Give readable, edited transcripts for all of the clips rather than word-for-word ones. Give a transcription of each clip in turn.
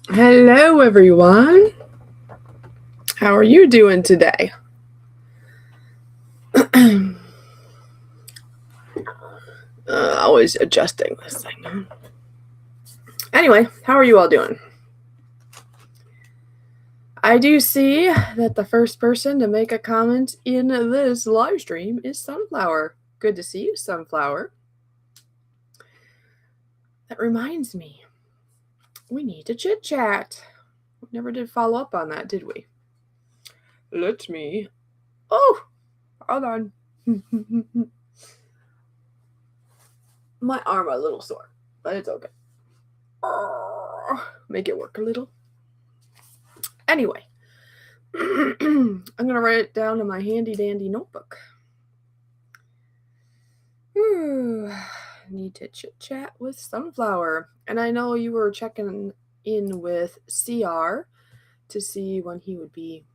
Hello, everyone. How are you doing today? Always adjusting this thing. Anyway, how are you all doing? I do see that the first person to make a comment in this live stream is Sunflower. Good to see you, Sunflower. That reminds me, we need to chit chat. We never did follow up on that, did we? Let me. Oh, hold on. My arm a little sore, but it's okay. Make it work a little. Anyway, I'm going to write it down in my handy dandy notebook. Need to chit chat with Sunflower. And I know you were checking in with CR to see when he would be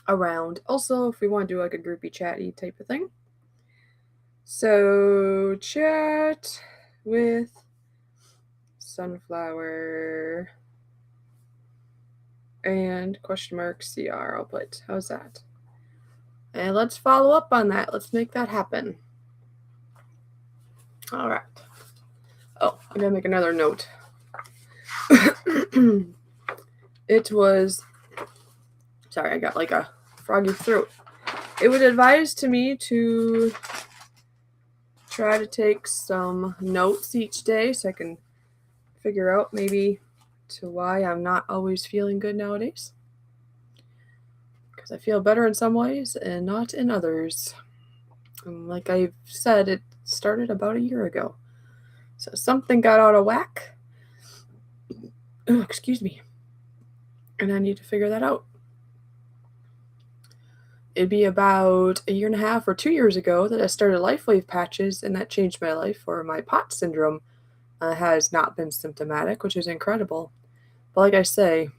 around. Also, if we want to do like a groupie chatty type of thing. So, chat with Sunflower and question mark CR. I'll put. How's that? And let's follow up on that. Let's make that happen. All right. Oh, I gotta make another note. It was. Sorry, I got like a froggy throat. It was advised to me to try to take some notes each day so I can figure out maybe to why I'm not always feeling good nowadays. Because I feel better in some ways and not in others. And like I've said, it started about a year ago. So something got out of whack. Oh, excuse me. And I need to figure that out. It'd be about a year and a half or 2 years ago that I started LifeWave patches, and that changed my life. For my POTS syndrome has not been symptomatic, which is incredible. But like I say,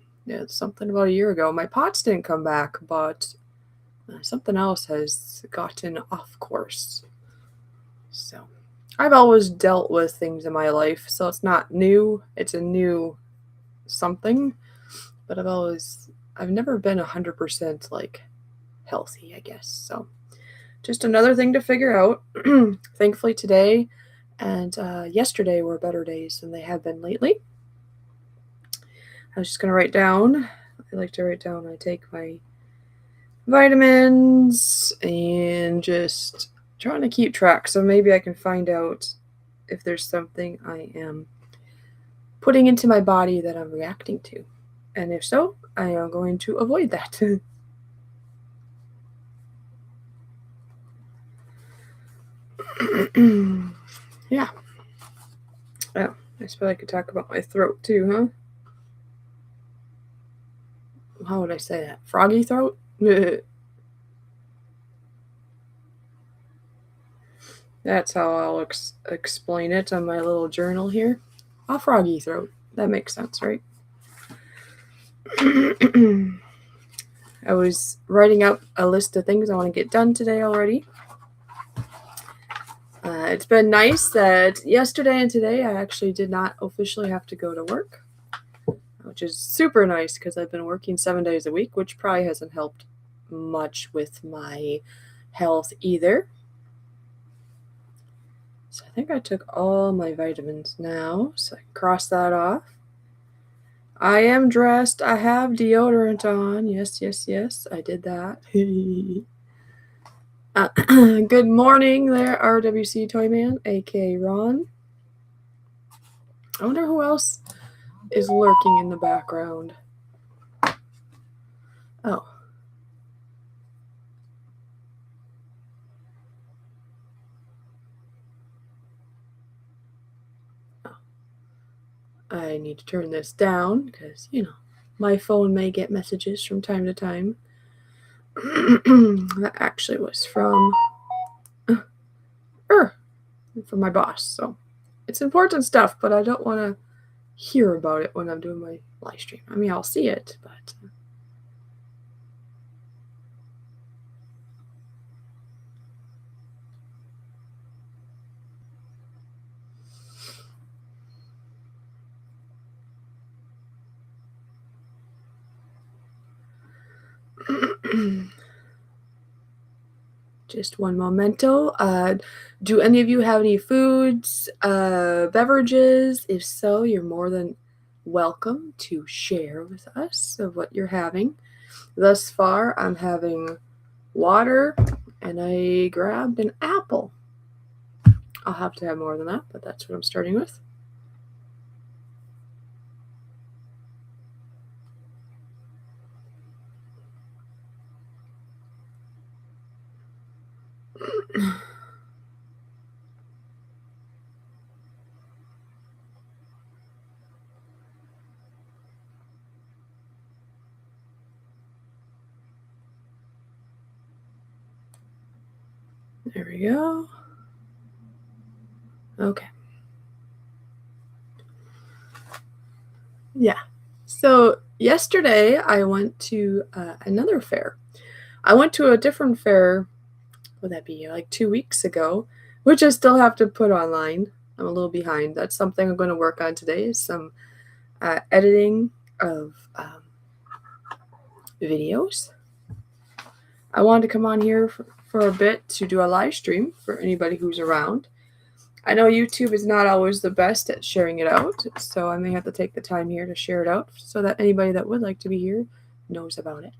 something about a year ago, my POTS didn't come back, but something else has gotten off course. So I've always dealt with things in my life, so it's not new. It's a new something, but I've never been 100% like healthy, I guess. So just another thing to figure out. Thankfully today and yesterday were better days than they have been lately. I was just going to write down. I like to write down. I take my vitamins and just trying to keep track. So maybe I can find out if there's something I am putting into my body that I'm reacting to. And if so, I am going to avoid that. Yeah. Oh, I suppose I could talk about my throat too, huh? How would I say that? Froggy throat? That's how I'll explain it on my little journal here. A froggy throat. That makes sense, right? I was writing up a list of things I want to get done today already. It's been nice that yesterday and today I actually did not officially have to go to work, which is super nice because I've been working 7 days a week, which probably hasn't helped much with my health either. So I think I took all my vitamins now, so I can cross that off. I am dressed. I have deodorant on. Yes, I did that. Good morning there, RWC Toyman, aka Ron. I wonder who else is lurking in the background. Oh. I need to turn this down because, my phone may get messages from time to time. That actually was from my boss. So it's important stuff, but I don't want to hear about it when I'm doing my live stream. I mean, I'll see it, but Just one memento. Do any of you have any foods, beverages? If so, you're more than welcome to share with us of what you're having. Thus far, I'm having water, and I grabbed an apple. I'll have to have more than that, but that's what I'm starting with. There we go. Okay. Yeah. So yesterday I went to another fair. I went to a different fair, would that be like 2 weeks ago, which I still have to put online. I'm a little behind. That's something I'm going to work on today is some editing of videos. I wanted to come on here for a bit to do a live stream for anybody who's around. I know YouTube is not always the best at sharing it out, so I may have to take the time here to share it out so that anybody that would like to be here knows about it.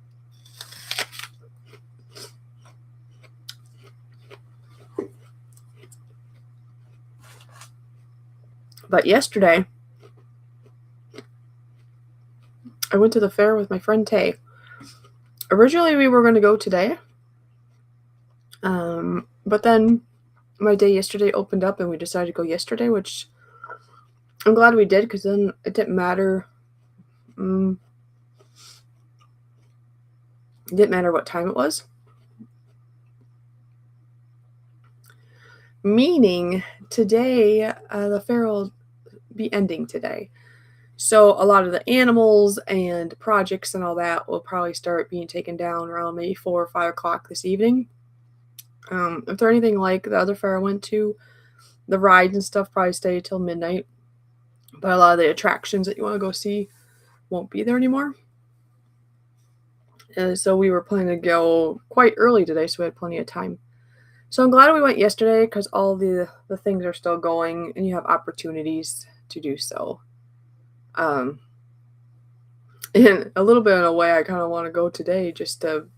But yesterday, I went to the fair with my friend Tay. Originally, we were going to go today, but then my day yesterday opened up and we decided to go yesterday, which I'm glad we did because then it didn't matter. It didn't matter what time it was. Meaning today, the fair will be ending today. So a lot of the animals and projects and all that will probably start being taken down around maybe 4 or 5 o'clock this evening. If they're anything like the other fair I went to, the rides and stuff probably stay till midnight. But a lot of the attractions that you want to go see won't be there anymore. So we were planning to go quite early today, so we had plenty of time. So I'm glad we went yesterday because all the things are still going and you have opportunities to do so. And a little bit in a way, I kind of want to go today just to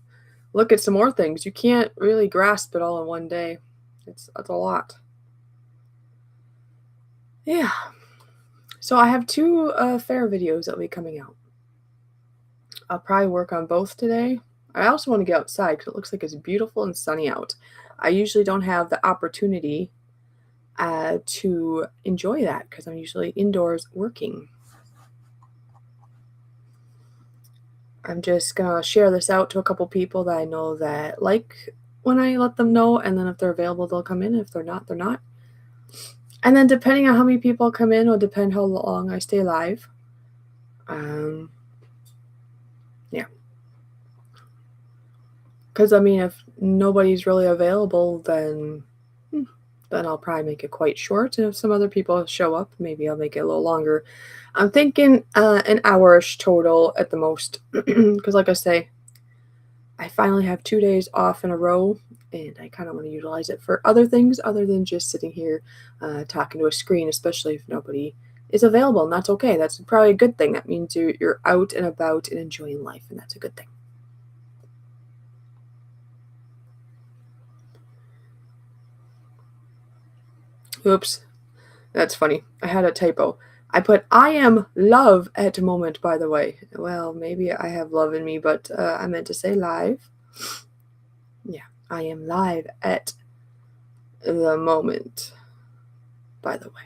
look at some more things. You can't really grasp it all in one day. It's a lot. Yeah. So I have 2 fair videos that will be coming out. I'll probably work on both today. I also want to get outside because it looks like it's beautiful and sunny out. I usually don't have the opportunity to enjoy that because I'm usually indoors working. I'm just going to share this out to a couple people that I know that like when I let them know, and then if they're available, they'll come in. If they're not, they're not. And then depending on how many people come in will depend how long I stay live. Yeah. Because, I mean, if nobody's really available, then I'll probably make it quite short. And if some other people show up, maybe I'll make it a little longer. I'm thinking an hour-ish total at the most. Because like I say, I finally have 2 days off in a row. And I kind of want to utilize it for other things other than just sitting here talking to a screen, especially if nobody is available. And that's okay. That's probably a good thing. That means you're out and about and enjoying life. And that's a good thing. Oops. That's funny. I had a typo. I put I am love at the moment, by the way. Well, maybe I have love in me, but I meant to say live. Yeah, I am live at the moment, by the way.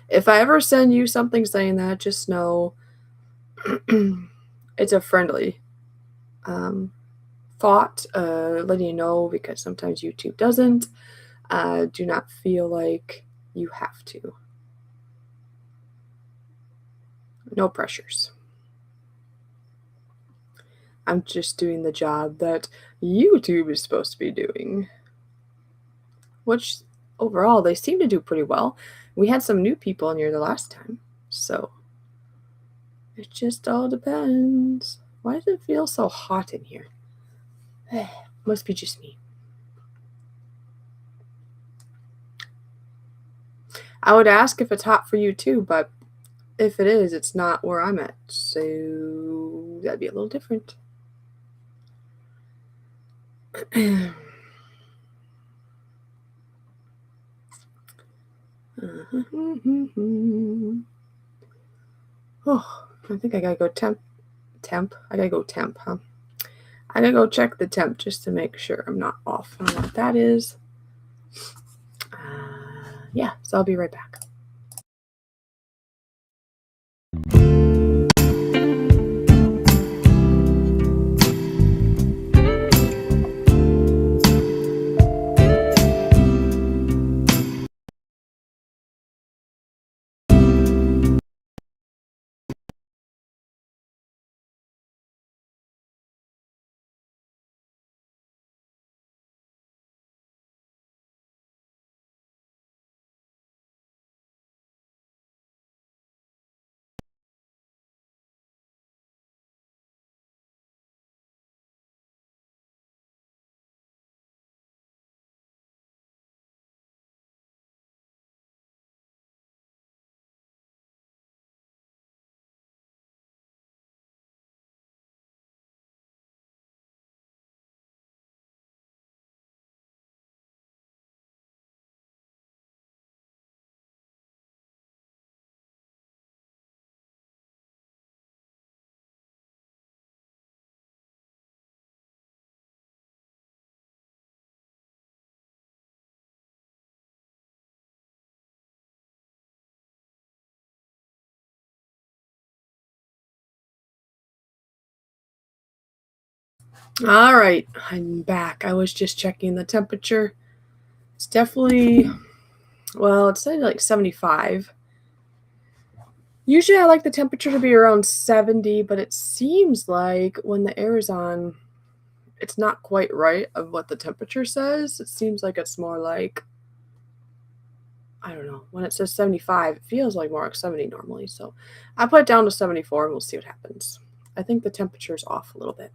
If I ever send you something saying that, just know it's a friendly thought, letting you know because sometimes YouTube doesn't. Do not feel like you have to. No pressures. I'm just doing the job that YouTube is supposed to be doing. Which, overall, they seem to do pretty well. We had some new people in here the last time, so it just all depends. Why does it feel so hot in here? Must be just me. I would ask if it's hot for you too, but if it is, it's not where I'm at. So that'd be a little different. Oh, I think I gotta go temp. I gotta go temp, huh? I gotta go check the temp just to make sure I'm not off on what that is. Yeah, so I'll be right back. All right, I'm back. I was just checking the temperature. It's definitely, well, it's said like 75. Usually I like the temperature to be around 70, but it seems like when the air is on, it's not quite right of what the temperature says. It seems like it's more like, I don't know, when it says 75, it feels like more like 70 normally. So I put it down to 74 and we'll see what happens. I think the temperature's off a little bit.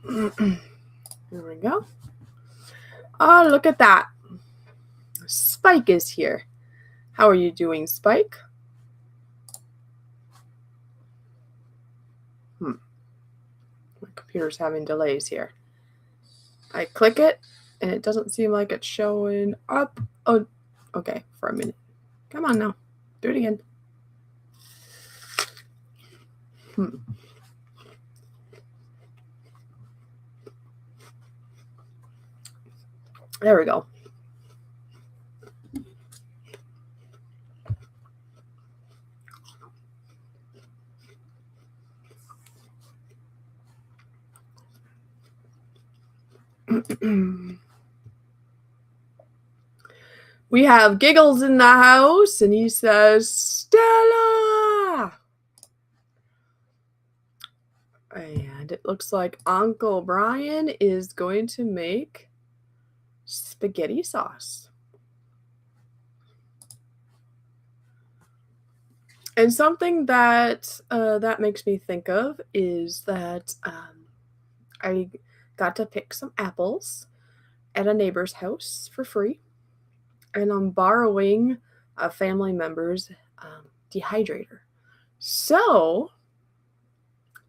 There we go. Oh, look at that. Spike is here. How are you doing, Spike? My computer's having delays here. I click it, and it doesn't seem like it's showing up. Oh, okay, for a minute. Come on now. Do it again. There we go. We have Giggles in the house, and he says, Stella! And it looks like Uncle Brian is going to make spaghetti sauce. And something that that makes me think of is that I got to pick some apples at a neighbor's house for free, and I'm borrowing a family member's dehydrator. So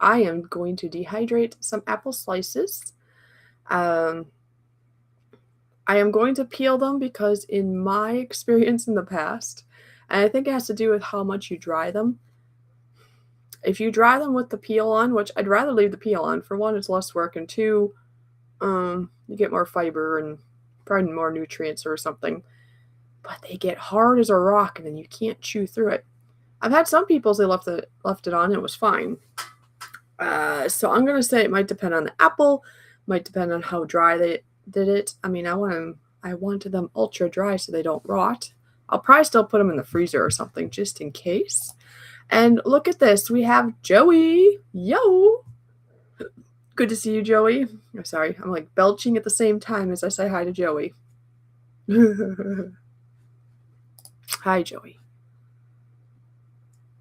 I am going to dehydrate some apple slices. I am going to peel them because in my experience in the past, and I think it has to do with how much you dry them. If you dry them with the peel on, which I'd rather leave the peel on, for one, it's less work, and two, you get more fiber and probably more nutrients or something. But they get hard as a rock, and then you can't chew through it. I've had some people say left it on, and it was fine. So I'm gonna say it might depend on the apple, might depend on how dry they did it. I mean, I wanted them ultra dry so they don't rot. I'll probably still put them in the freezer or something just in case. And look at this. We have Joey. Yo. Good to see you, Joey. Oh, sorry, I'm like belching at the same time as I say hi to Joey. Hi, Joey.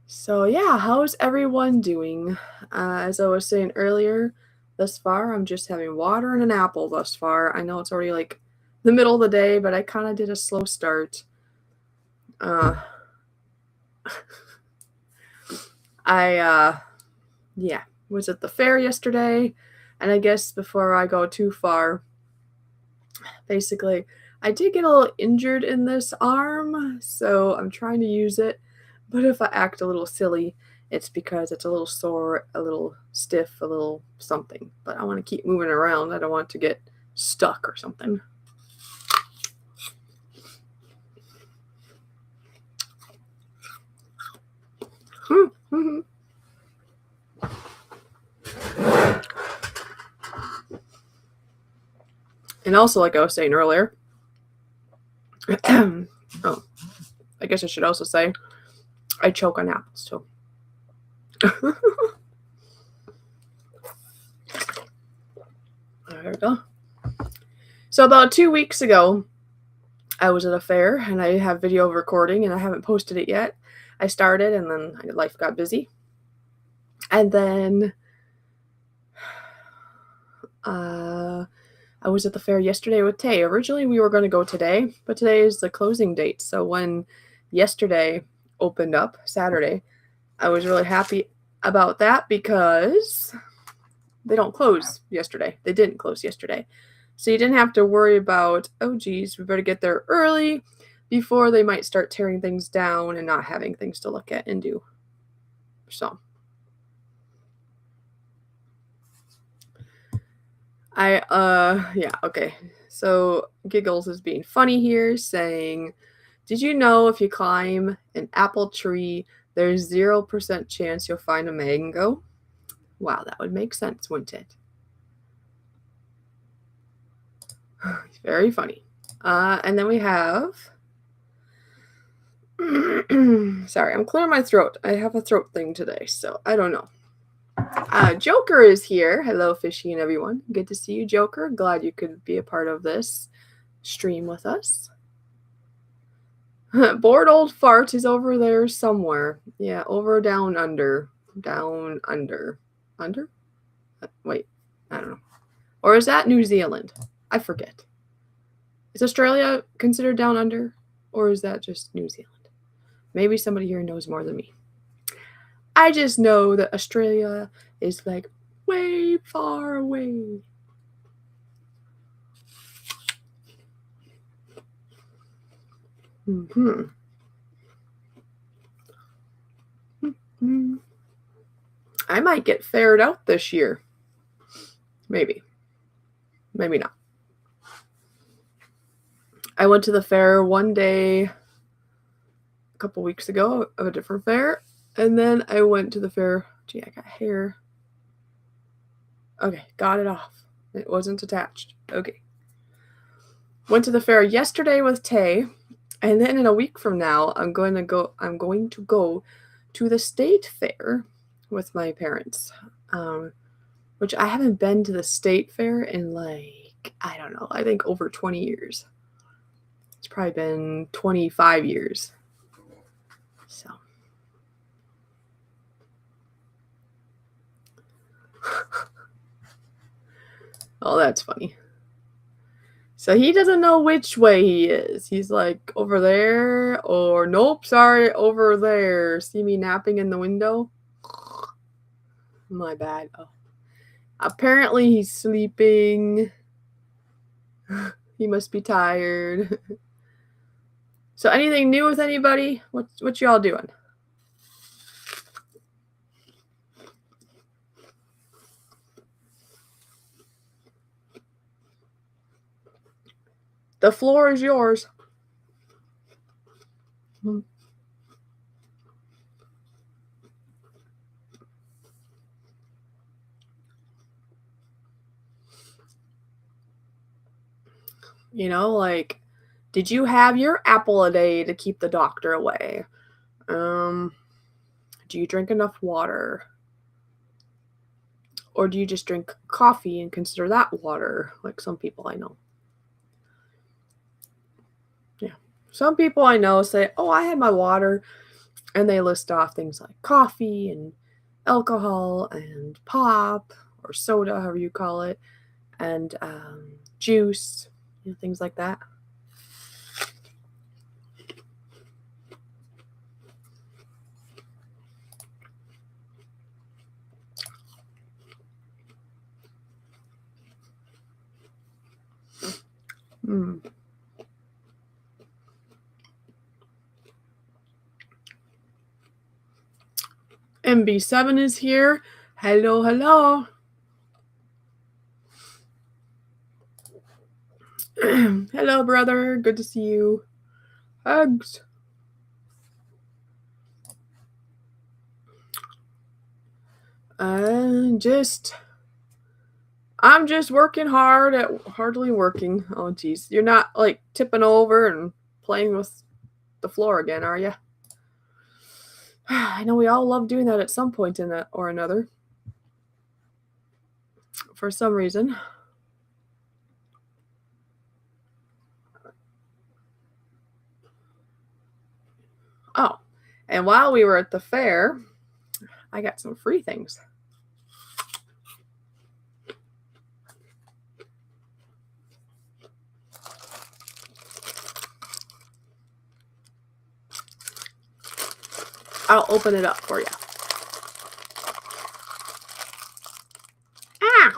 So yeah, how's everyone doing? As I was saying earlier, thus far I'm just having water and an apple thus far. I know it's already like the middle of the day, but I kind of did a slow start. Uh, I yeah, was at the fair yesterday, and I guess before I go too far, basically, I did get a little injured in this arm, so I'm trying to use it. But if I act a little silly, it's because it's a little sore, a little stiff, a little something. But I want to keep moving around. I don't want it to get stuck or something. And also, like I was saying earlier, oh, I guess I should also say, I choke on apples too. There we go. So about 2 weeks ago, I was at a fair and I have video recording and I haven't posted it yet. I started and then life got busy. And then I was at the fair yesterday with Tay. Originally, we were going to go today, but today is the closing date. So when yesterday opened up, Saturday, I was really happy about that because they don't close yesterday. They didn't close yesterday. So you didn't have to worry about, oh, geez, we better get there early before they might start tearing things down and not having things to look at and do. So yeah, okay. So Giggles is being funny here, saying, did you know if you climb an apple tree, there's 0% chance you'll find a mango? Wow, that would make sense, wouldn't it? Very funny. And then we have... Sorry, I'm clearing my throat. I have a throat thing today, so I don't know. Joker is here. Hello, Fishy and everyone. Good to see you, Joker. Glad you could be a part of this stream with us. Bored old fart is over there somewhere. Yeah, over, down, under. Down, under. Under? Wait, I don't know. Or is that New Zealand? I forget. Is Australia considered down under? Or is that just New Zealand? Maybe somebody here knows more than me. I just know that Australia is like way far away. Mm-hmm. Mm-hmm. I might get fared out this year. Maybe. Maybe not. I went to the fair one day a couple weeks ago of a different fair. And then I went to the fair. Gee, I got hair. Okay, got it off. It wasn't attached. Okay. Went to the fair yesterday with Tay. And then in a week from now, I'm going to go to the state fair with my parents. Which I haven't been to the state fair in like, I don't know, I think over 20 years. It's probably been 25 years. So. Oh, that's funny. So he doesn't know which way he is. He's like, over there, or nope, sorry, over there. See me napping in the window? My bad. Oh. Apparently he's sleeping. He must be tired. So anything new with anybody? What y'all doing? The floor is yours. You know, like, did you have your apple a day to keep the doctor away? Do you drink enough water? Or do you just drink coffee and consider that water, like some people I know? Yeah. Some people I know say, oh, I had my water, and they list off things like coffee and alcohol and pop or soda, however you call it, and juice, things like that. MB7 is here. Hello, hello. Hello, brother. Good to see you. Hugs. I'm just working hard at hardly working. Oh, geez. You're not like tipping over and playing with the floor again, are you? I know we all love doing that at some point in that or another. For some reason. Oh, and while we were at the fair, I got some free things. I'll open it up for you. Ah!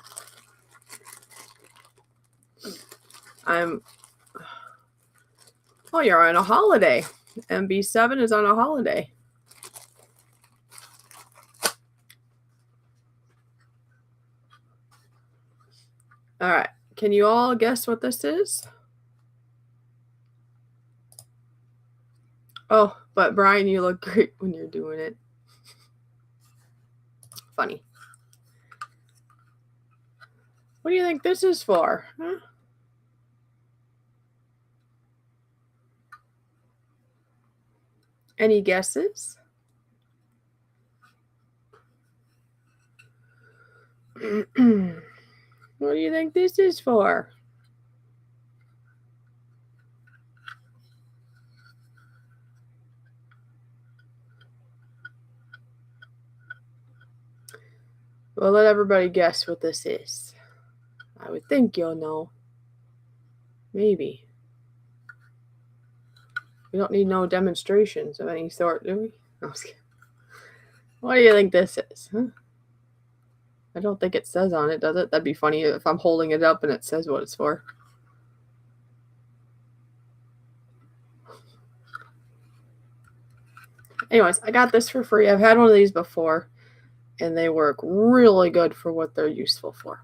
Oh, you're on a holiday. MB7 is on a holiday. All right. Can you all guess what this is? Oh, but Brian, you look great when you're doing it. Funny. What do you think this is for? Huh? Any guesses? What do you think this is for? Well, let everybody guess what this is. I would think you'll know. Maybe. We don't need no demonstrations of any sort, do we? No, what do you think this is? Huh? I don't think it says on it, does it? That'd be funny if I'm holding it up and it says what it's for. Anyways, I got this for free. I've had one of these before, and they work really good for what they're useful for.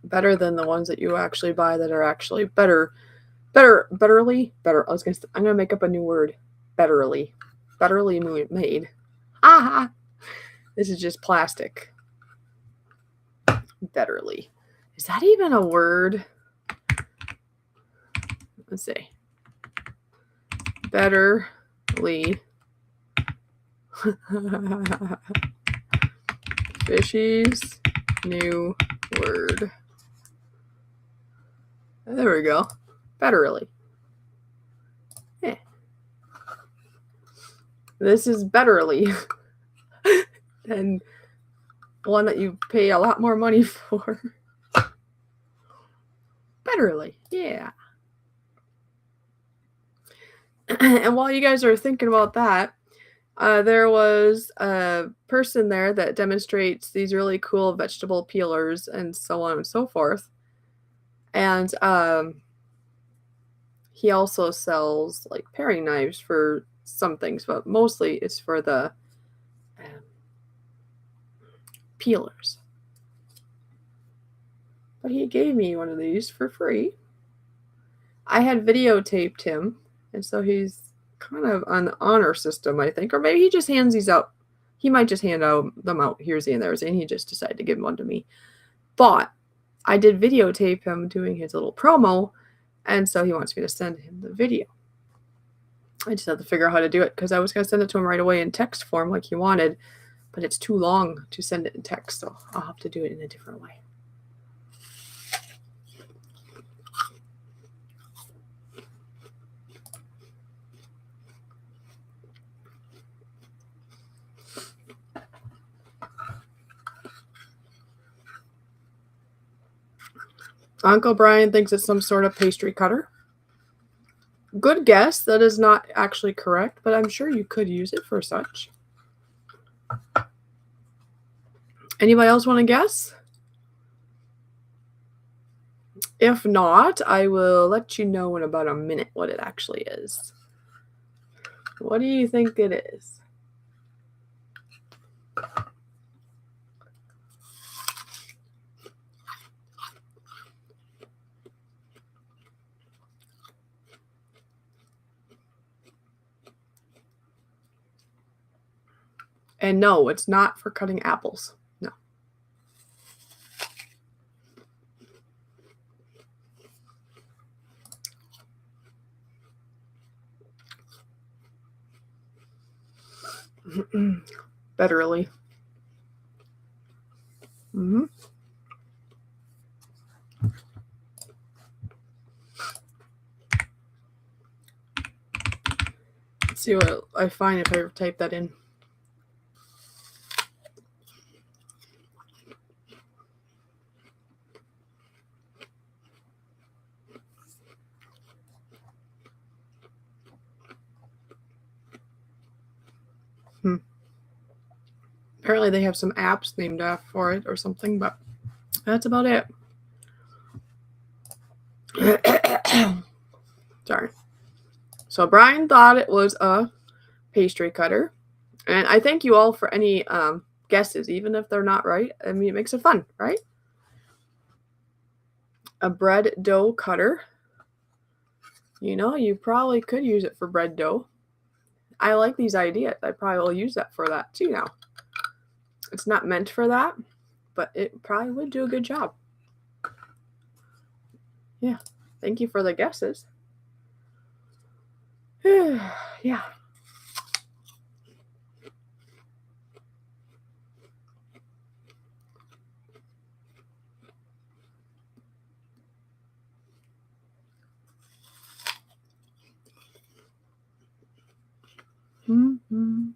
Better than the ones that you actually buy that are actually better. I'm gonna make up a new word. Betterly made. Aha! This is just plastic. Betterly. Is that even a word? Let's see. Betterly. Fishy's new word. There we go. Betterly. Yeah. This is betterly than one that you pay a lot more money for. Betterly. Yeah. And while you guys are thinking about that, there was a person there that demonstrates these really cool vegetable peelers and so on and so forth. And he also sells like paring knives for some things, but mostly it's for the peelers. But he gave me one of these for free. I had videotaped him, and so he's kind of on the honor system, I think. Or maybe he just hands these out. He might just hand them out here's and there's, and he just decided to give one to me. But I did videotape him doing his little promo, and so he wants me to send him the video. I just have to figure out how to do it because I was going to send it to him right away in text form like he wanted, but it's too long to send it in text, so I'll have to do it in a different way. Uncle Brian thinks it's some sort of pastry cutter. Good guess. That is not actually correct, but I'm sure you could use it for such. Anybody else want to guess? If not, I will let you know in about a minute what it actually is. What do you think it is? And no, it's not for cutting apples. No. Betterly. Let's see what I find if I type that in. Apparently they have some apps named for it or something, but that's about it. Sorry. So Brian thought it was a pastry cutter. And I thank you all for any guesses, even if they're not right. I mean, it makes it fun, right? A bread dough cutter. You know, you probably could use it for bread dough. I like these ideas. I probably will use that for that too now. It's not meant for that, but it probably would do a good job. Yeah. Thank you for the guesses. Yeah. Mm-hmm.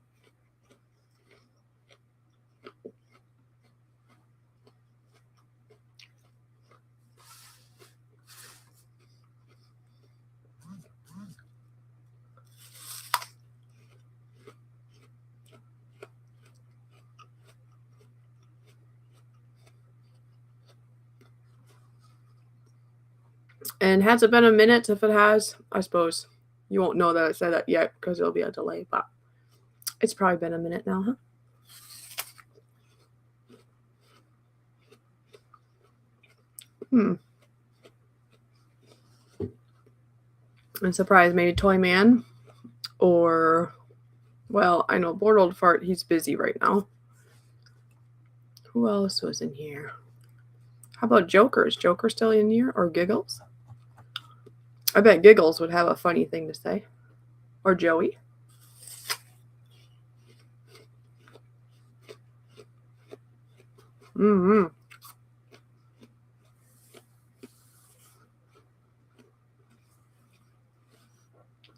And has it been a minute? If it has, I suppose you won't know that I said that yet because there'll be a delay, but it's probably been a minute now, huh? I'm surprised maybe Toy Man or, well, I know Bored Old Fart, he's busy right now. Who else was in here? How about Joker? Is Joker still in here? Or Giggles? I bet Giggles would have a funny thing to say. Or Joey. Mm-hmm.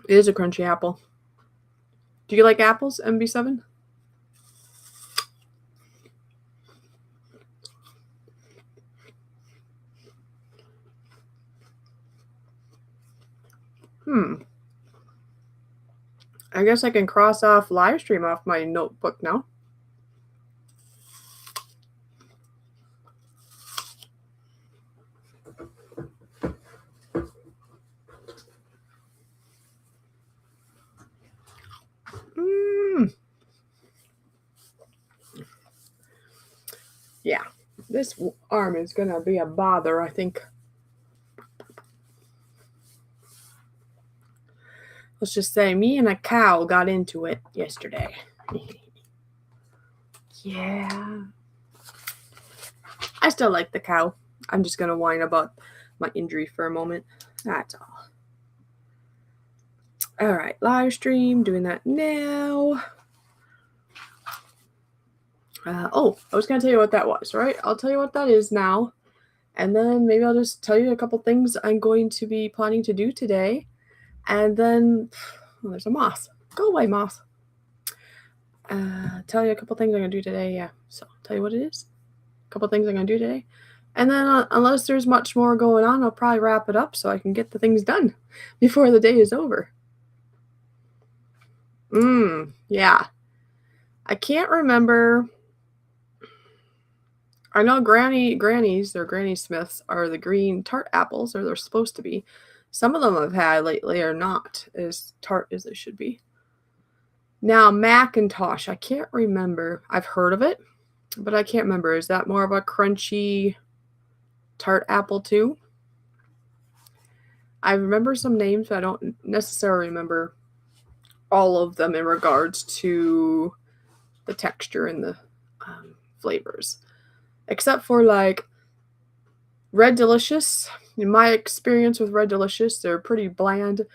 It is a crunchy apple. Do you like apples, MB7? I guess I can cross off live stream off my notebook now. Yeah, this arm is going to be a bother, I think. Let's just say me and a cow got into it yesterday. Yeah. I still like the cow. I'm just going to whine about my injury for a moment. That's all. All right, live stream, doing that now. I was going to tell you what that was, right? I'll tell you what that is now. And then maybe I'll just tell you a couple things I'm going to be planning to do today. And then, there's a moth. Go away, moth. Tell you a couple things I'm going to do today, yeah. So, tell you what it is. A couple things I'm going to do today. And then, unless there's much more going on, I'll probably wrap it up so I can get the things done before the day is over. Yeah. I can't remember. I know Granny's or Granny Smiths are the green tart apples, or they're supposed to be. Some of them I've had lately are not as tart as they should be. Now, Macintosh, I can't remember. I've heard of it, but I can't remember. Is that more of a crunchy tart apple too? I remember some names, but I don't necessarily remember all of them in regards to the texture and the flavors. Except for like Red Delicious. In my experience with Red Delicious, they're pretty bland.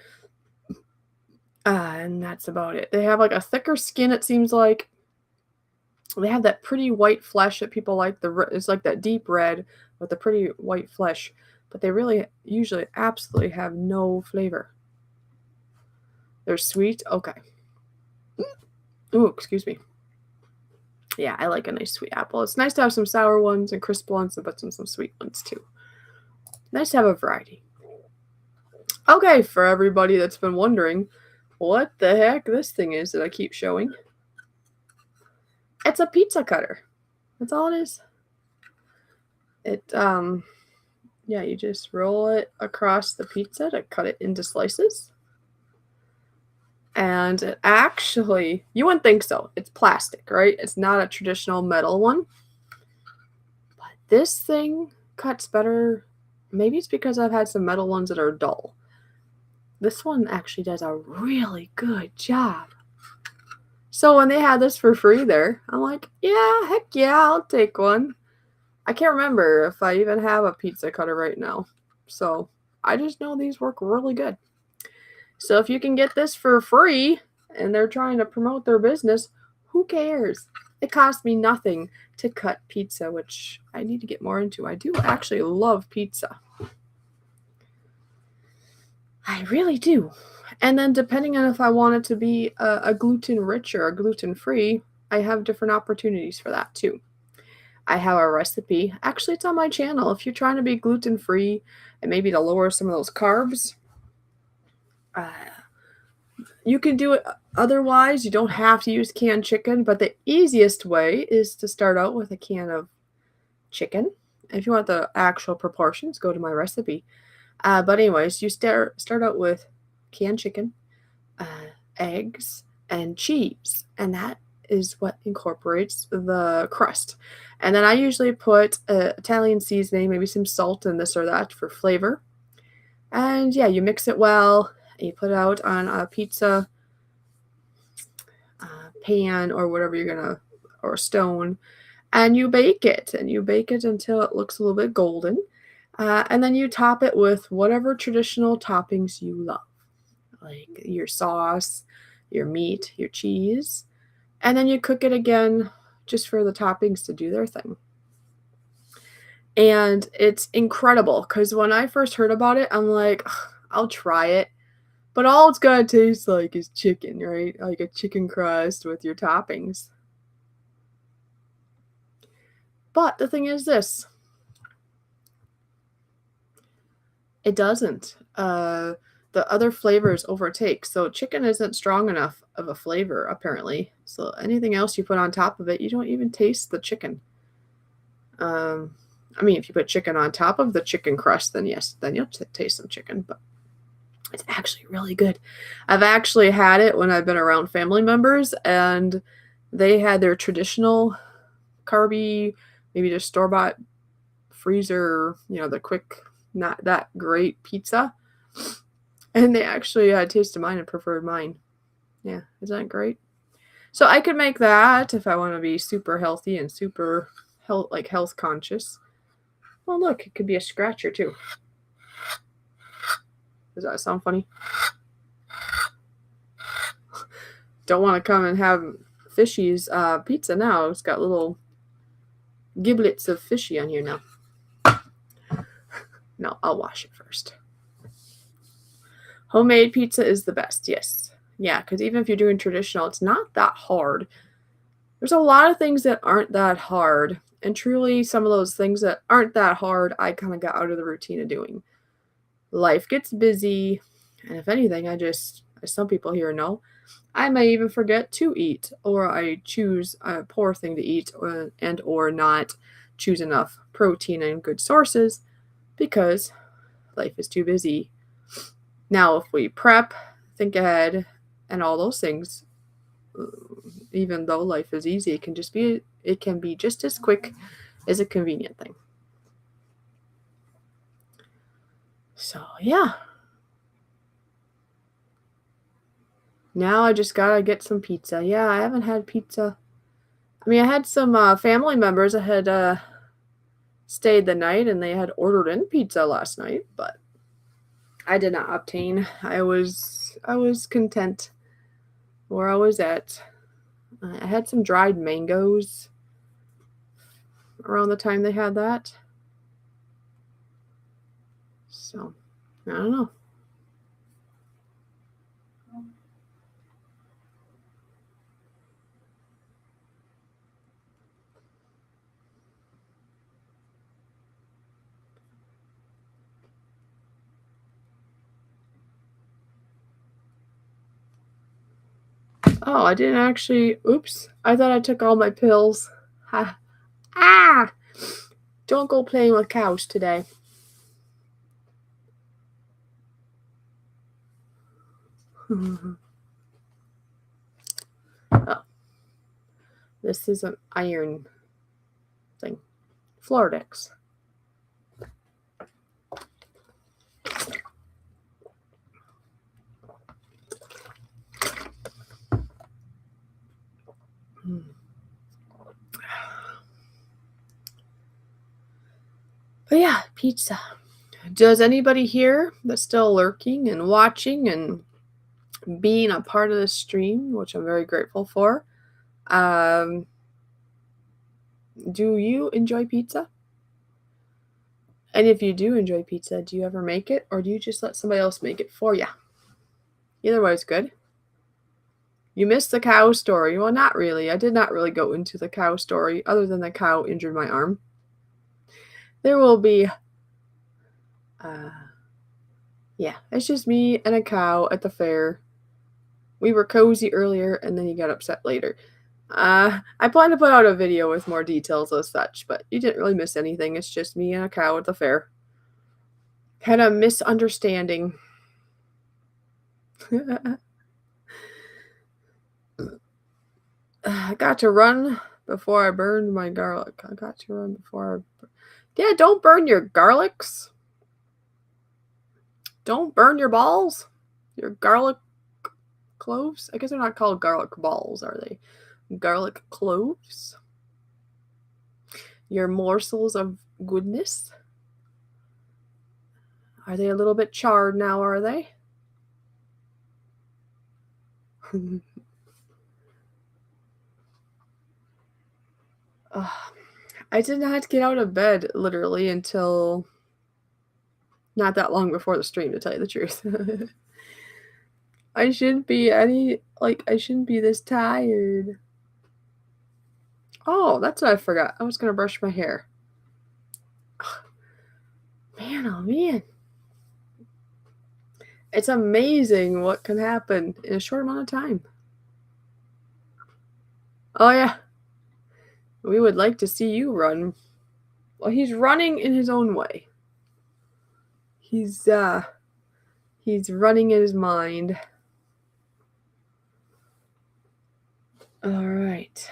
And that's about it. They have like a thicker skin, it seems like. They have that pretty white flesh that people like. It's like that deep red with the pretty white flesh. But they really usually absolutely have no flavor. They're sweet. Okay. Oh, excuse me. Yeah, I like a nice sweet apple. It's nice to have some sour ones and crisp ones, but some sweet ones too. Nice to have a variety. Okay, for everybody that's been wondering what the heck this thing is that I keep showing. It's a pizza cutter. That's all it is. Yeah, you just roll it across the pizza to cut it into slices. And it actually, you wouldn't think so. It's plastic, right? It's not a traditional metal one. But this thing cuts better. Maybe it's because I've had some metal ones that are dull. This one actually does a really good job. So when they had this for free there, I'm like, yeah, heck yeah, I'll take one. I can't remember if I even have a pizza cutter right now. So I just know these work really good. So if you can get this for free and they're trying to promote their business, who cares? It cost me nothing to cut pizza, which I need to get more into. I do actually love pizza. I really do. And then depending on if I want it to be a gluten-rich or a gluten-free, I have different opportunities for that too. I have a recipe. Actually, it's on my channel. If you're trying to be gluten-free and maybe to lower some of those carbs, you can do it otherwise. You don't have to use canned chicken, but the easiest way is to start out with a can of chicken. If you want the actual proportions, go to my recipe. But anyways, you start out with canned chicken, eggs, and cheese, and that is what incorporates the crust. And then I usually put Italian seasoning, maybe some salt and this or that for flavor. And yeah, you mix it well. You put it out on a pizza pan or whatever you're gonna, or a stone, and you bake it. And you bake it until it looks a little bit golden. And then you top it with whatever traditional toppings you love, like your sauce, your meat, your cheese. And then you cook it again just for the toppings to do their thing. And it's incredible because when I first heard about it, I'm like, I'll try it. But all it's going to taste like is chicken, right? Like a chicken crust with your toppings. But the thing is this. It doesn't. The other flavors overtake. So chicken isn't strong enough of a flavor, apparently. So anything else you put on top of it, you don't even taste the chicken. I mean, if you put chicken on top of the chicken crust, then yes, then you'll taste some chicken. But it's actually really good. I've actually had it when I've been around family members, and they had their traditional carby, maybe just store-bought freezer, the quick, not that great pizza. And they actually tasted mine and preferred mine. Yeah, isn't that great? So I could make that if I want to be super healthy and super health conscious. Well, look, it could be a scratcher too. Does that sound funny? don't want to come and have Fishy's pizza now. It's got little giblets of fishy on here now. No, I'll wash it first. Homemade pizza is the best, yes. Yeah, because even if you're doing traditional, it's not that hard. There's a lot of things that aren't that hard. And truly, some of those things that aren't that hard, I kind of got out of the routine of doing. Life gets busy. And if anything, as some people here know, I may even forget to eat. Or I choose a poor thing to eat or not choose enough protein and good sources because life is too busy. Now, if we prep, think ahead, and all those things, even though life is easy, it can be just as quick as a convenient thing. So, yeah. Now I just gotta get some pizza. Yeah, I haven't had pizza. I mean, I had some family members that had stayed the night, and they had ordered in pizza last night, but I did not obtain. I was content where I was at. I had some dried mangoes around the time they had that. So, I don't know. Oh, I didn't actually. Oops. I thought I took all my pills. Ha. Ah! Don't go playing with cows today. Oh. This is an iron thing. Floradix. But yeah, pizza. Does anybody here that's still lurking and watching and being a part of the stream, which I'm very grateful for, do you enjoy pizza? And if you do enjoy pizza, do you ever make it, or do you just let somebody else make it for you? Either way is good. You missed the cow story. Well, not really. I did not really go into the cow story, other than the cow injured my arm. There will be, yeah, it's just me and a cow at the fair. We were cozy earlier, and then he got upset later. I plan to put out a video with more details as such, but you didn't really miss anything. It's just me and a cow at the fair. Had a misunderstanding. I got to run before I burned my garlic. Yeah, don't burn your garlics. Don't burn your balls. Your garlic cloves. I guess they're not called garlic balls, are they? Garlic cloves. Your morsels of goodness. Are they a little bit charred now, are they? I did not get out of bed literally until not that long before the stream, to tell you the truth. I shouldn't be this tired. Oh, that's what I forgot. I was going to brush my hair. Man, oh man. It's amazing what can happen in a short amount of time. Oh, yeah. We would like to see you run. Well, he's running in his own way. He's running in his mind. All right.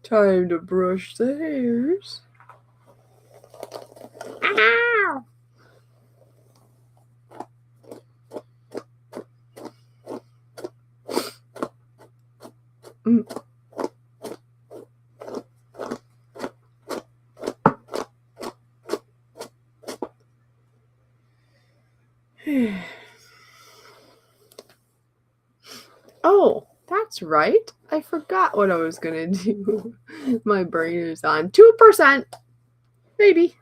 Time to brush the hairs. Ow! That's right. I forgot what I was going to do. My brain is on 2%. Maybe.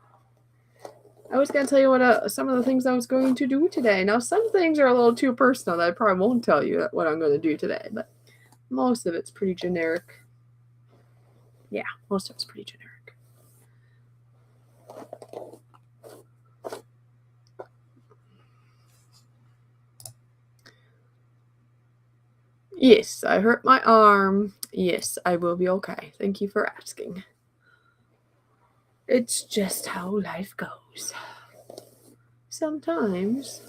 I was going to tell you what some of the things I was going to do today. Now, some things are a little too personal that I probably won't tell you what I'm going to do today, but most of it's pretty generic. Yeah, most of it's pretty generic. Yes, I hurt my arm. Yes, I will be okay. Thank you for asking. It's just how life goes. Sometimes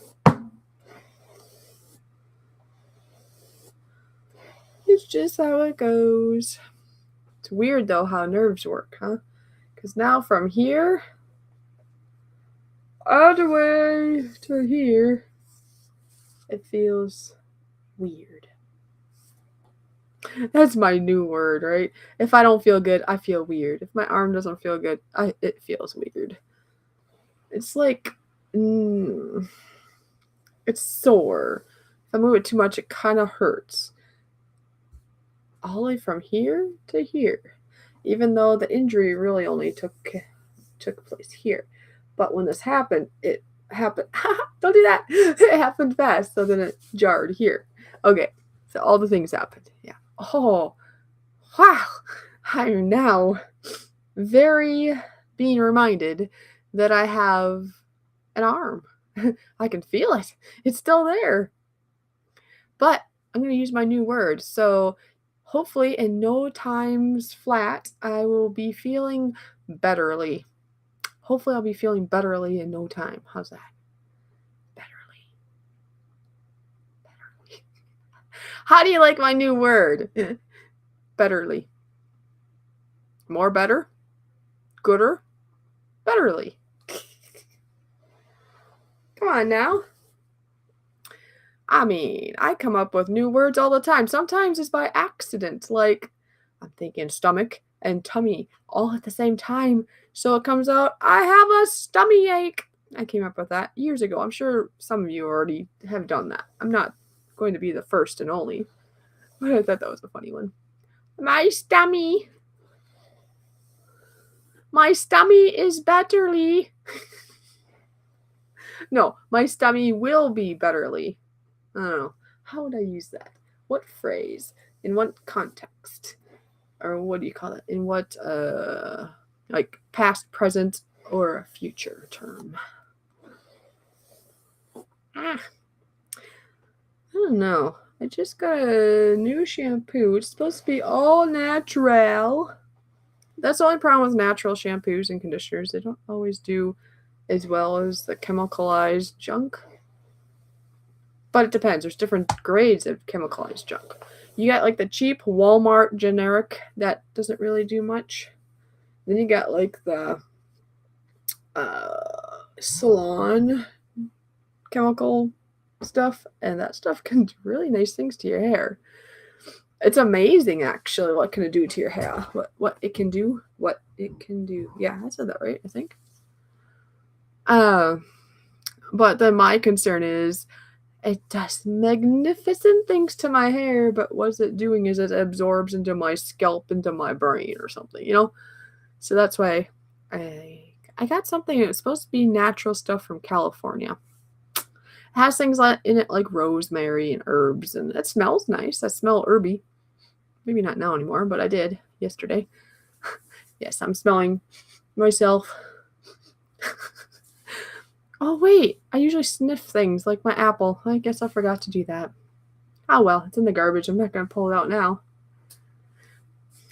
it's just how it goes. It's weird though how nerves work, huh? Because now from here all the way to here, it feels weird. That's my new word, right? If I don't feel good, I feel weird. If my arm doesn't feel good, it feels weird. It's like, it's sore. If I move it too much, it kind of hurts. All the way from here to here, even though the injury really only took place here. But when this happened, it happened. Don't do that. It happened fast, so then it jarred here. Okay, so all the things happened. Yeah. Oh, wow. I'm now very being reminded that I have an arm. I can feel it. It's still there. But I'm going to use my new word. So hopefully in no times flat, I will be feeling betterly. Hopefully I'll be feeling betterly in no time. How's that? Betterly. How do you like my new word? Betterly. More better? Gooder? Betterly. Come on now. I mean, I come up with new words all the time. Sometimes it's by accident. Like, I'm thinking stomach and tummy all at the same time. So it comes out, I have a stomach ache. I came up with that years ago. I'm sure some of you already have done that. I'm not going to be the first and only. But I thought that was a funny one. My stomach is betterly. No, my stomach will be betterly. I don't know. How would I use that? What phrase? In what context? Or what do you call it? In what, like past, present, or a future term? I don't know. I just got a new shampoo. It's supposed to be all natural. That's the only problem with natural shampoos and conditioners. They don't always do as well as the chemicalized junk. But it depends. There's different grades of chemicalized junk. You got like the cheap Walmart generic that doesn't really do much. Then you got like the salon chemical stuff, and that stuff can do really nice things to your hair. It's amazing, actually, what can it do to your hair. What it can do. What it can do. Yeah, I said that right, I think. But then my concern is it does magnificent things to my hair, but what's it doing is it absorbs into my scalp, into my brain or something, you know? So that's why I got something. It's supposed to be natural stuff from California. It has things in it like rosemary and herbs, and it smells nice. I smell herby. Maybe not now anymore, but I did yesterday. Yes, I'm smelling myself. Oh, wait. I usually sniff things like my apple. I guess I forgot to do that. Oh, well. It's in the garbage. I'm not going to pull it out now.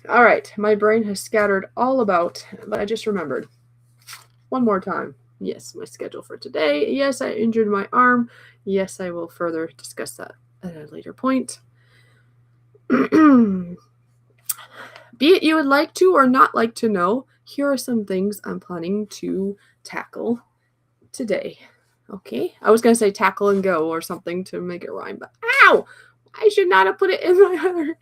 All right. My brain has scattered all about, but I just remembered. One more time. Yes, my schedule for today. Yes, I injured my arm. Yes, I will further discuss that at a later point. Be it you would like to or not like to know, here are some things I'm planning to tackle today. Okay, I was going to say tackle and go or something to make it rhyme, but ow! I should not have put it in my other.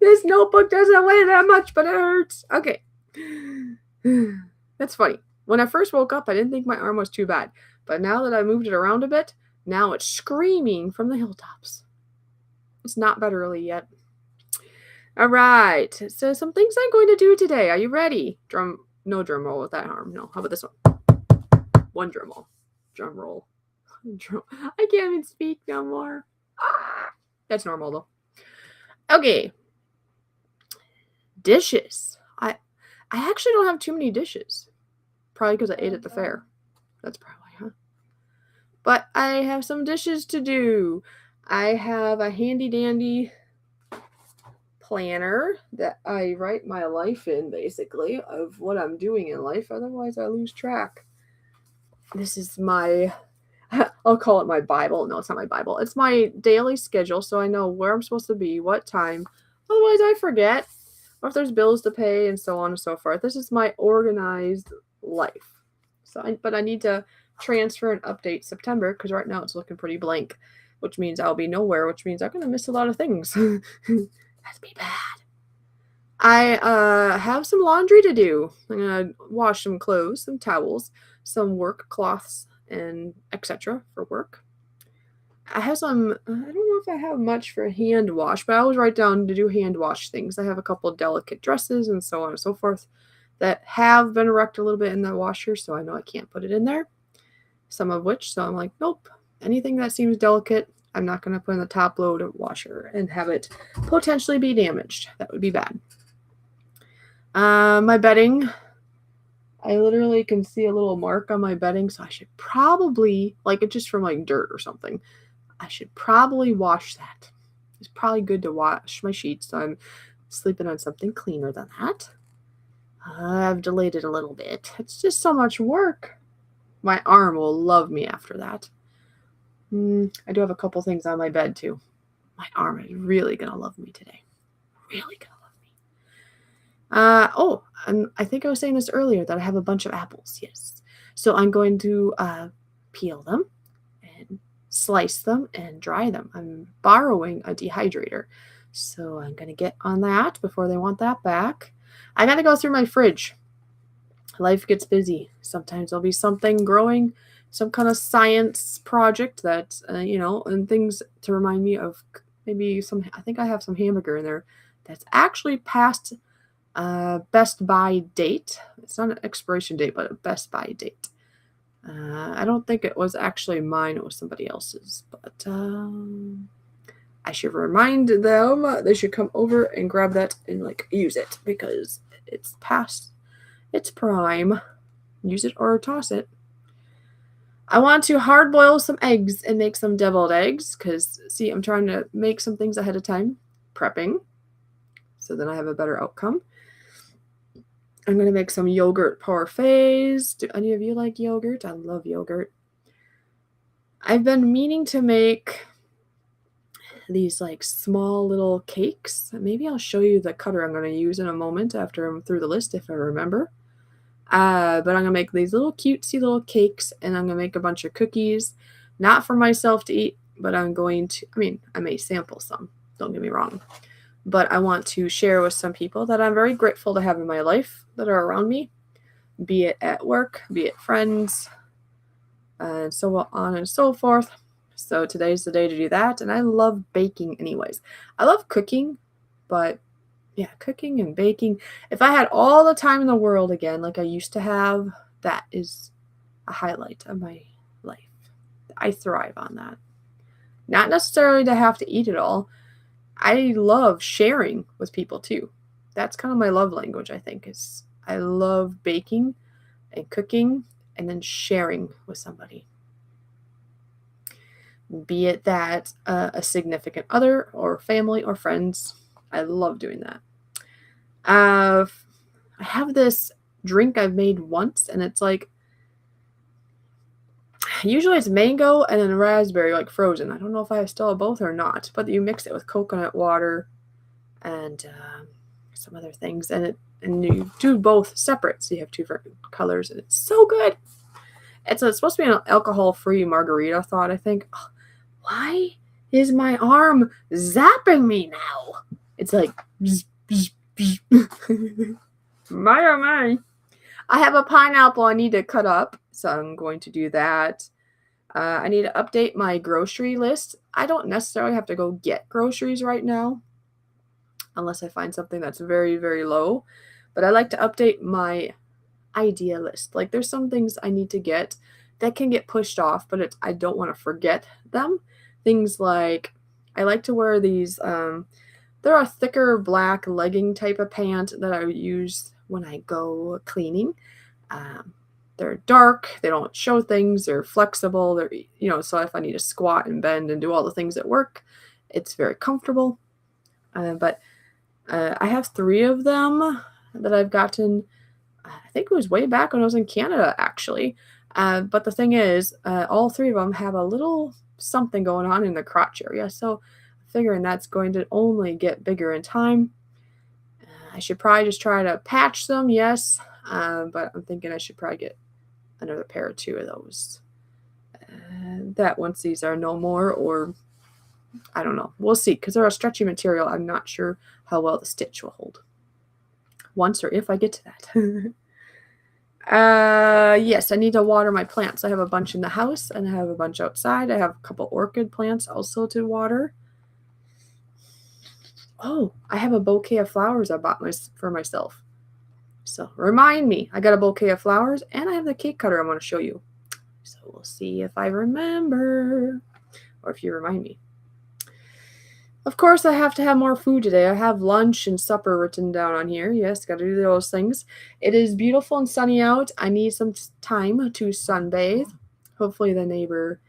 This notebook doesn't weigh that much, but it hurts. Okay. That's funny. When I first woke up, I didn't think my arm was too bad, but now that I moved it around a bit, now it's screaming from the hilltops. It's not bed early yet. All right. So some things I'm going to do today. Are you ready? No drum roll with that arm. No. How about this one? One drum roll. Drum roll. I can't even speak no more. That's normal though. Okay. Dishes. I actually don't have too many dishes. Probably because I ate at the fair. That's probably, huh? But I have some dishes to do. I have a handy dandy planner that I write my life in, basically, of what I'm doing in life. Otherwise, I lose track. This is my, I'll call it my Bible. No, it's not my Bible. It's my daily schedule, so I know where I'm supposed to be, what time. Otherwise, I forget. Or if there's bills to pay, and so on and so forth. This is my organized life. But I need to transfer and update September, because right now it's looking pretty blank, which means I'll be nowhere, which means I'm going to miss a lot of things. That's be bad. I have some laundry to do. I'm going to wash some clothes, some towels, some work cloths, and etc. for work. I have some, I don't know if I have much for hand wash, but I always write down to do hand wash things. I have a couple of delicate dresses and so on and so forth that have been wrecked a little bit in the washer, so I know I can't put it in there. Some of which, so I'm like, nope, anything that seems delicate, I'm not going to put in the top load of washer and have it potentially be damaged. That would be bad. My bedding, I literally can see a little mark on my bedding, so I should probably, like it's just from like dirt or something, I should probably wash that. It's probably good to wash my sheets, so I'm sleeping on something cleaner than that. I've delayed it a little bit. It's just so much work. My arm will love me after that. I do have a couple things on my bed too. My arm is really going to love me today. Really going to love me. And I think I was saying this earlier that I have a bunch of apples. Yes. So I'm going to peel them and slice them and dry them. I'm borrowing a dehydrator. So I'm going to get on that before they want that back. I got to go through my fridge. Life gets busy. Sometimes there'll be something growing, some kind of science project that, and things to remind me of maybe I think I have some hamburger in there that's actually past best by date. It's not an expiration date, but a best by date. I don't think it was actually mine. It was somebody else's, but I should remind them they should come over and grab that and use it because it's past its prime. Use it or toss it. I want to hard boil some eggs and make some deviled eggs because, see, I'm trying to make some things ahead of time, prepping, so then I have a better outcome. I'm going to make some yogurt parfaits. Do any of you like yogurt? I love yogurt. I've been meaning to make these small little cakes. Maybe I'll show you the cutter I'm going to use in a moment after I'm through the list if I remember. But I'm going to make these little cutesy little cakes, and I'm going to make a bunch of cookies, not for myself to eat, but I may sample some, don't get me wrong, but I want to share with some people that I'm very grateful to have in my life that are around me, be it at work, be it friends, and so on and so forth. So today's the day to do that, and I love baking anyways. I love cooking, but yeah, cooking and baking. If I had all the time in the world again, like I used to have, that is a highlight of my life. I thrive on that. Not necessarily to have to eat it all. I love sharing with people too. That's kind of my love language, I think, is I love baking and cooking and then sharing with somebody. Be it that a significant other or family or friends. I love doing that. I have this drink I've made once, and it's usually it's mango and then raspberry, frozen. I don't know if I still have both or not, but you mix it with coconut water and some other things, and you do both separate, so you have two different colors, and it's so good. It's supposed to be an alcohol-free margarita, I think. Oh, why is my arm zapping me now? It's like... my oh my. I have a pineapple I need to cut up, so I'm going to do that. I need to update my grocery list. I don't necessarily have to go get groceries right now, unless I find something that's very, very low. But I like to update my idea list. Like there's some things I need to get that can get pushed off, but I don't want to forget them. Things like I like to wear these they're a thicker black legging type of pant that I use when I go cleaning. Um, they're dark, they don't show things, they're flexible, so if I need to squat and bend and do all the things at work, it's very comfortable. But I have 3 of them that I've gotten. I think it was way back when I was in Canada, actually. But the thing is, all 3 of them have a little something going on in the crotch area. So figuring that's going to only get bigger in time. I should probably just try to patch them, yes. But I'm thinking I should probably get another pair or 2 of those. That once these are no more, or I don't know. We'll see, because they're a stretchy material. I'm not sure how well the stitch will hold. Once or if I get to that. Yes, I need to water my plants. I have a bunch in the house and I have a bunch outside. I have a couple orchid plants also to water. Oh, I have a bouquet of flowers I bought for myself. So remind me, I got a bouquet of flowers and I have the cake cutter I want to show you. So we'll see if I remember or if you remind me. Of course, I have to have more food today. I have lunch and supper written down on here. Yes, got to do those things. It is beautiful and sunny out. I need some time to sunbathe. Hopefully the neighbor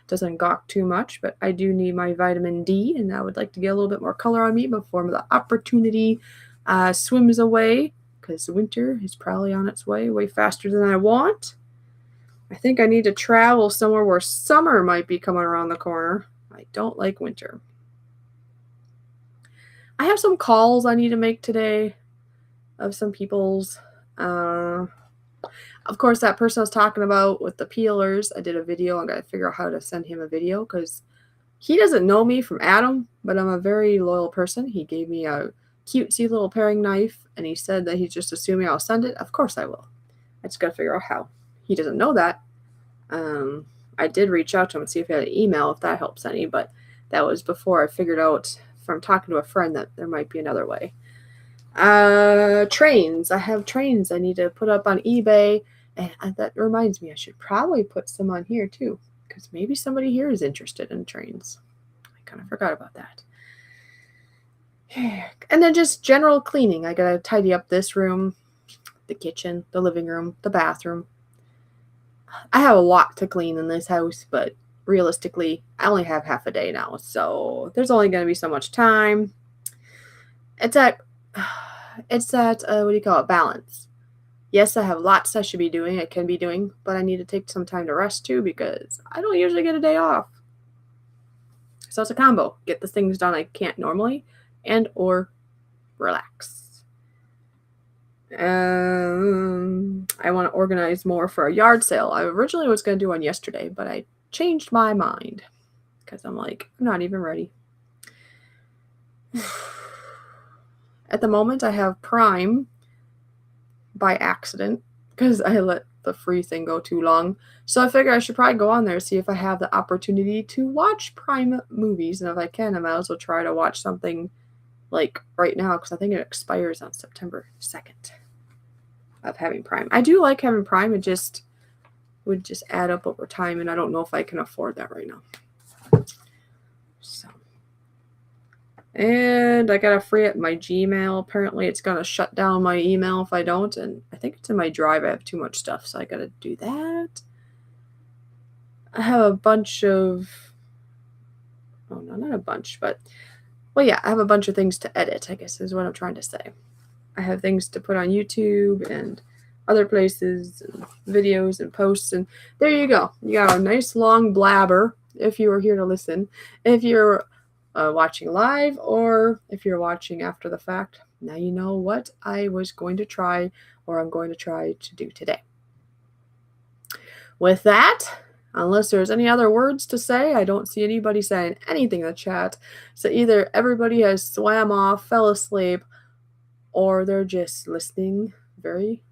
doesn't gawk too much, but I do need my vitamin D, and I would like to get a little bit more color on me before the opportunity swims away, because winter is probably on its way faster than I want. I think I need to travel somewhere where summer might be coming around the corner. I don't like winter. I have some calls I need to make today of some people's. Of course, that person I was talking about with the peelers, I did a video. I'm going to figure out how to send him a video because he doesn't know me from Adam, but I'm a very loyal person. He gave me a cutesy little paring knife, and he said that he's just assuming I'll send it. Of course I will. I just got to figure out how. He doesn't know that. I did reach out to him and see if he had an email, if that helps any, but that was before I figured out from talking to a friend that there might be another way. Trains. I have trains I need to put up on eBay, and that reminds me I should probably put some on here too, because maybe somebody here is interested in trains. I kind of forgot about that. And then just general cleaning. I gotta tidy up this room, the kitchen, the living room, the bathroom. I have a lot to clean in this house, but realistically, I only have half a day now, so there's only going to be so much time. It's that what do you call it, balance. Yes, I have lots I can be doing, but I need to take some time to rest too, because I don't usually get a day off. So it's a combo. Get the things done I can't normally, and or relax. I want to organize more for a yard sale. I originally was going to do one yesterday, but I changed my mind because I'm like, I'm not even ready. At the moment, I have Prime by accident because I let the free thing go too long. So I figure I should probably go on there, see if I have the opportunity to watch Prime movies. And if I can, I might as well try to watch something like right now, because I think it expires on September 2nd of having Prime. I do like having Prime. It just would just add up over time, and I don't know if I can afford that right now. So, and I gotta free up my Gmail. Apparently it's gonna shut down my email if I don't, and I think it's in my drive. I have too much stuff, so I gotta do that. I have a bunch of, oh no, not a bunch, but well, yeah, I have a bunch of things to edit, I guess is what I'm trying to say. I have things to put on YouTube and other places, and videos and posts, and there you go. You got a nice long blabber if you were here to listen. If you're watching live, or if you're watching after the fact, now you know what I was going to try, or I'm going to try to do today. With that, unless there's any other words to say, I don't see anybody saying anything in the chat. So either everybody has swam off, fell asleep, or they're just listening very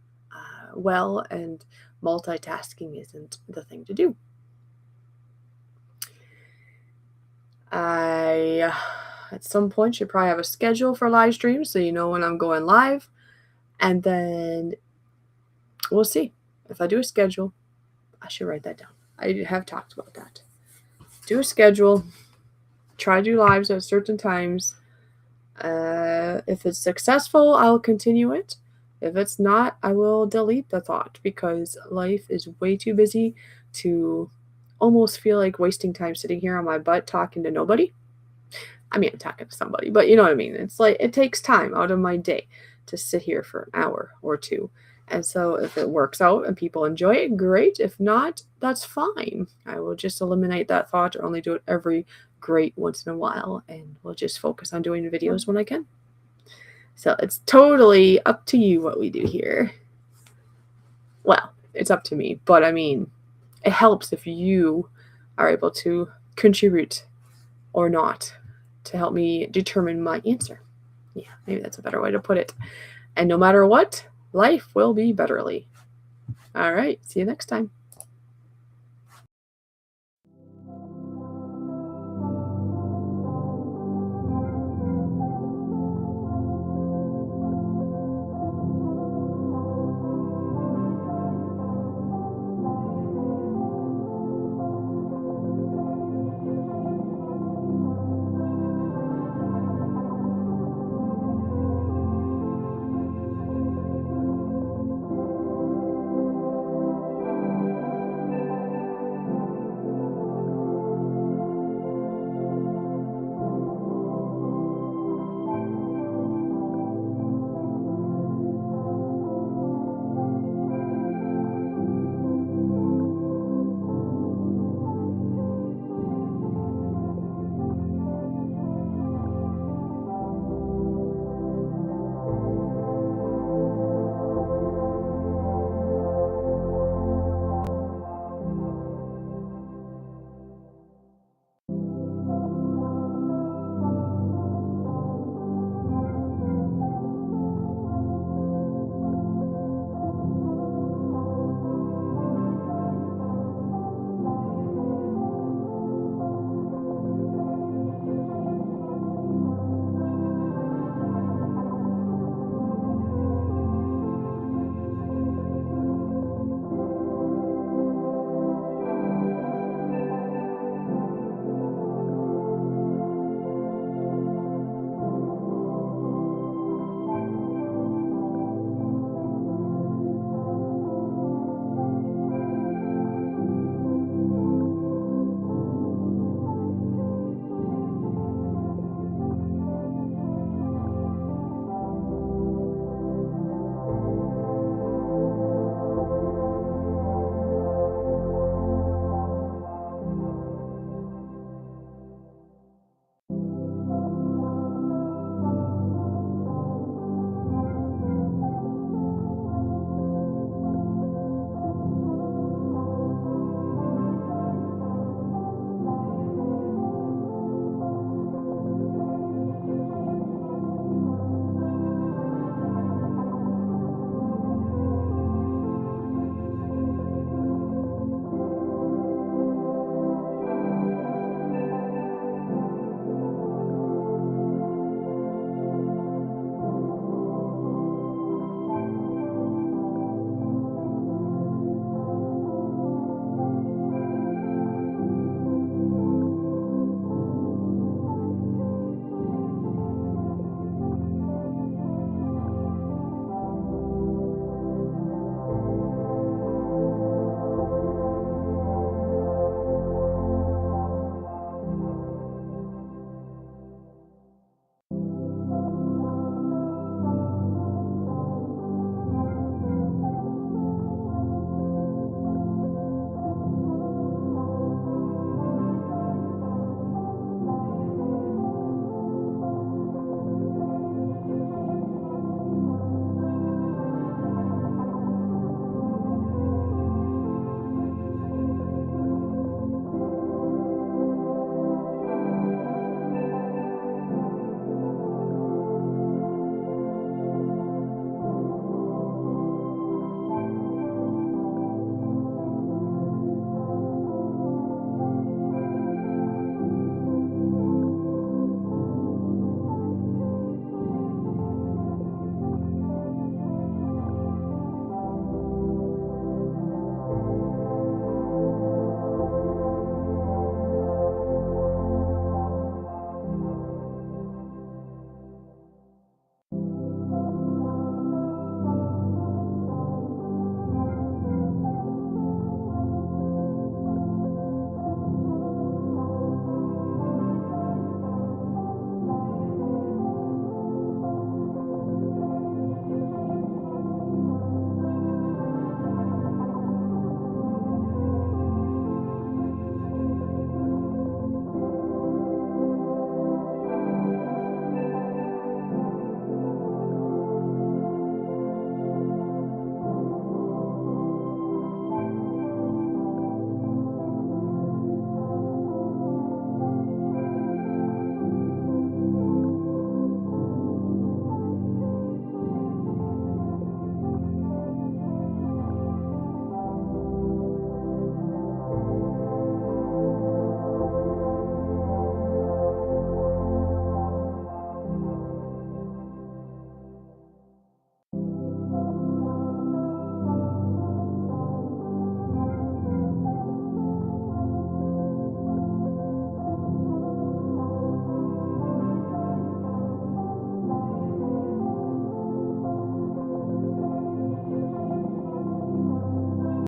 well and multitasking isn't the thing to do. I, at some point, should probably have a schedule for live streams so you know when I'm going live. And then we'll see. If I do a schedule, I should write that down. I have talked about that. Do a schedule. Try to do lives at certain times. If it's successful, I'll continue it. If it's not, I will delete the thought because life is way too busy to almost feel like wasting time sitting here on my butt talking to nobody. I mean, I'm talking to somebody, but you know what I mean? It's like it takes time out of my day to sit here for an hour or two. And so if it works out and people enjoy it, great. If not, that's fine. I will just eliminate that thought or only do it every great once in a while, and we'll just focus on doing videos when I can. So it's totally up to you what we do here. Well, it's up to me, but I mean, it helps if you are able to contribute or not to help me determine my answer. Yeah, maybe that's a better way to put it. And no matter what, life will be betterly. All right, see you next time.